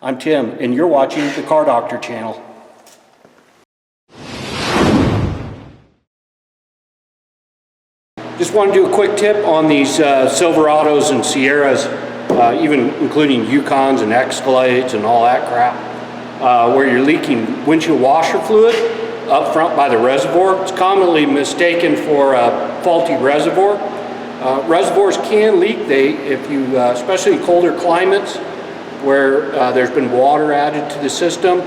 I'm Tim, and you're watching the Car Doctor channel. Just want to do a quick tip on these Silverados and Sierras, even including Yukons and Escalades and all that crap, where you're leaking windshield washer fluid up front by the reservoir. It's commonly mistaken for a faulty reservoir. Reservoirs can leak, especially in colder climates where there's been water added to the system.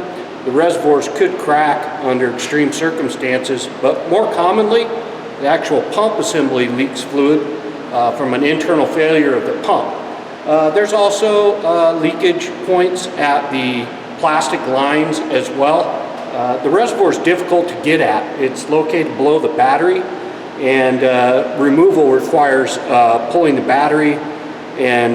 The reservoirs could crack under extreme circumstances, but more commonly, the actual pump assembly leaks fluid from an internal failure of the pump. There's also leakage points at the plastic lines as well. The reservoir is difficult to get at. It's located below the battery, and removal requires pulling the battery and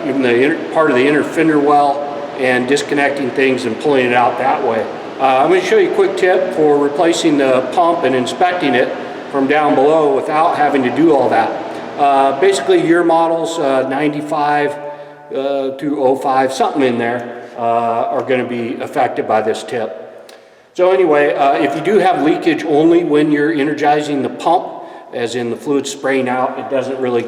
even the part of the inner fender well and disconnecting things and pulling it out that way. I'm going to show you a quick tip for replacing the pump and inspecting it from down below without having to do all that. Basically year models 95 through 05, something in there, are going to be affected by this tip. So anyway, if you do have leakage only when you're energizing the pump, as in the fluid spraying out, it doesn't really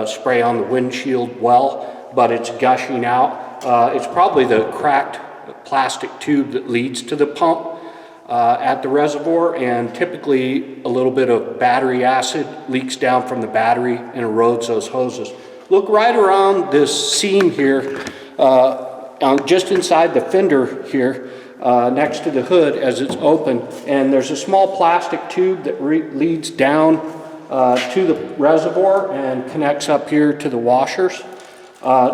spray on the windshield well, but it's gushing out. It's probably the cracked plastic tube that leads to the pump at the reservoir, and typically a little bit of battery acid leaks down from the battery and erodes those hoses. Look right around this seam here, just inside the fender here, next to the hood as it's open, and there's a small plastic tube that leads down to the reservoir and connects up here to the washers.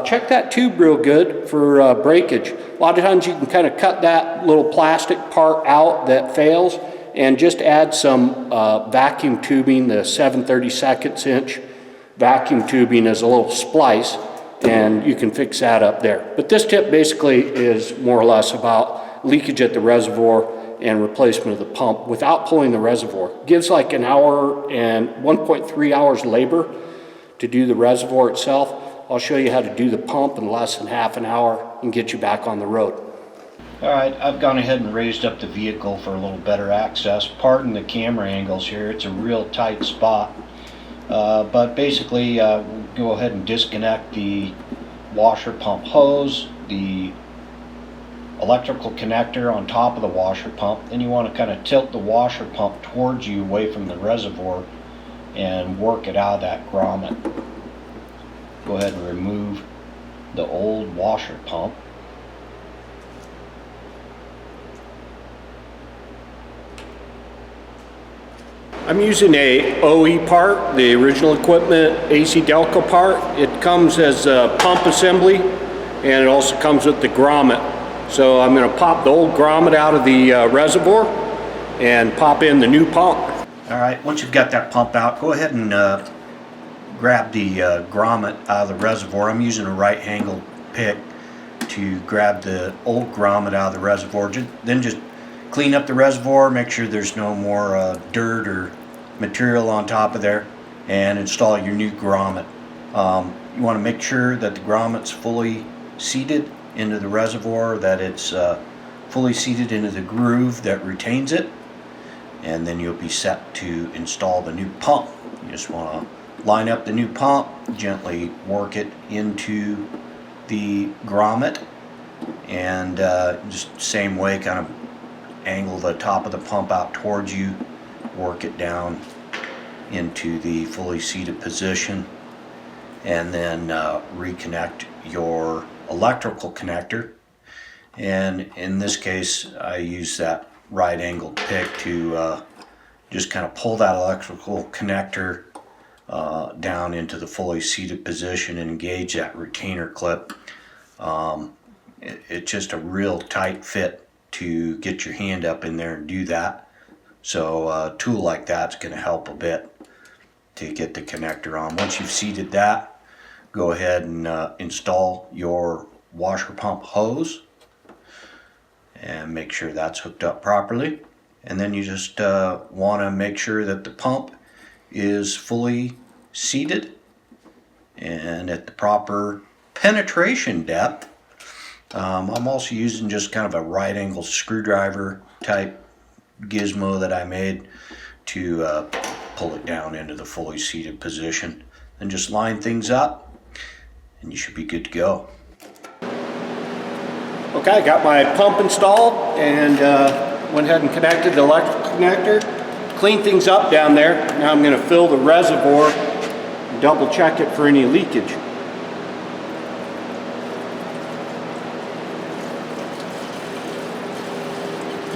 Check that tube real good for breakage. A lot of times you can kind of cut that little plastic part out that fails and just add some vacuum tubing, the 7/32 inch vacuum tubing as a little splice, and you can fix that up there. But this tip basically is more or less about leakage at the reservoir and replacement of the pump without pulling the reservoir. It gives like an hour and 1.3 hours labor to do the reservoir itself. I'll show you how to do the pump in less than half an hour and get you back on the road. Alright, I've gone ahead and raised up the vehicle for a little better access. Pardon the camera angles here, it's a real tight spot. But basically, go ahead and disconnect the washer pump hose, the electrical connector on top of the washer pump. Then you want to kind of tilt the washer pump towards you away from the reservoir and work it out of that grommet. Go ahead and remove the old washer pump. I'm using a OE part, the original equipment AC Delco part. It comes as a pump assembly, and it also comes with the grommet. So I'm going to pop the old grommet out of the reservoir and pop in the new pump. Alright, once you've got that pump out, go ahead and grab the grommet out of the reservoir. I'm using a right-angled pick to grab the old grommet out of the reservoir. Then just clean up the reservoir, make sure there's no more dirt or material on top of there, and install your new grommet. You want to make sure that the grommet's fully seated into the reservoir, that it's fully seated into the groove that retains it, and then you'll be set to install the new pump. You just want to line up the new pump, gently work it into the grommet, and just same way, kind of angle the top of the pump out towards you, work it down into the fully seated position, and then reconnect your electrical connector. And in this case, I use that right angled pick to just kind of pull that electrical connector down into the fully seated position and engage that retainer clip. It's just a real tight fit to get your hand up in there and do that. So a tool like that's going to help a bit to get the connector on. Once you've seated that, go ahead and install your washer pump hose and make sure that's hooked up properly. And then you just want to make sure that the pump is fully seated and at the proper penetration depth. I'm also using just kind of a right angle screwdriver type gizmo that I made to pull it down into the fully seated position. Then just line things up and you should be good to go. Okay, I got my pump installed and went ahead and connected the electrical connector. Clean things up down there. Now I'm going to fill the reservoir and double check it for any leakage.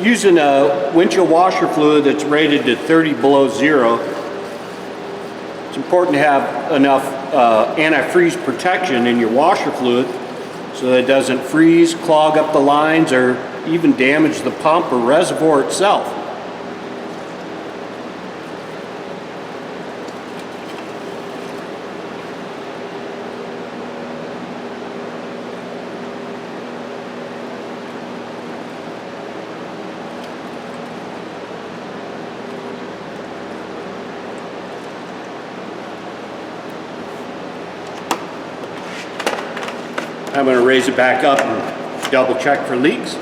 Using a windshield washer fluid that's rated to 30 below zero, it's important to have enough antifreeze protection in your washer fluid so that it doesn't freeze, clog up the lines, or even damage the pump or reservoir itself. I'm going to raise it back up and double check for leaks.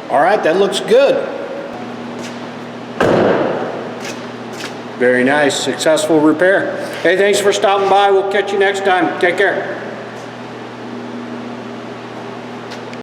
All right, that looks good. Very nice, successful repair. Hey, thanks for stopping by. We'll catch you next time. Take care.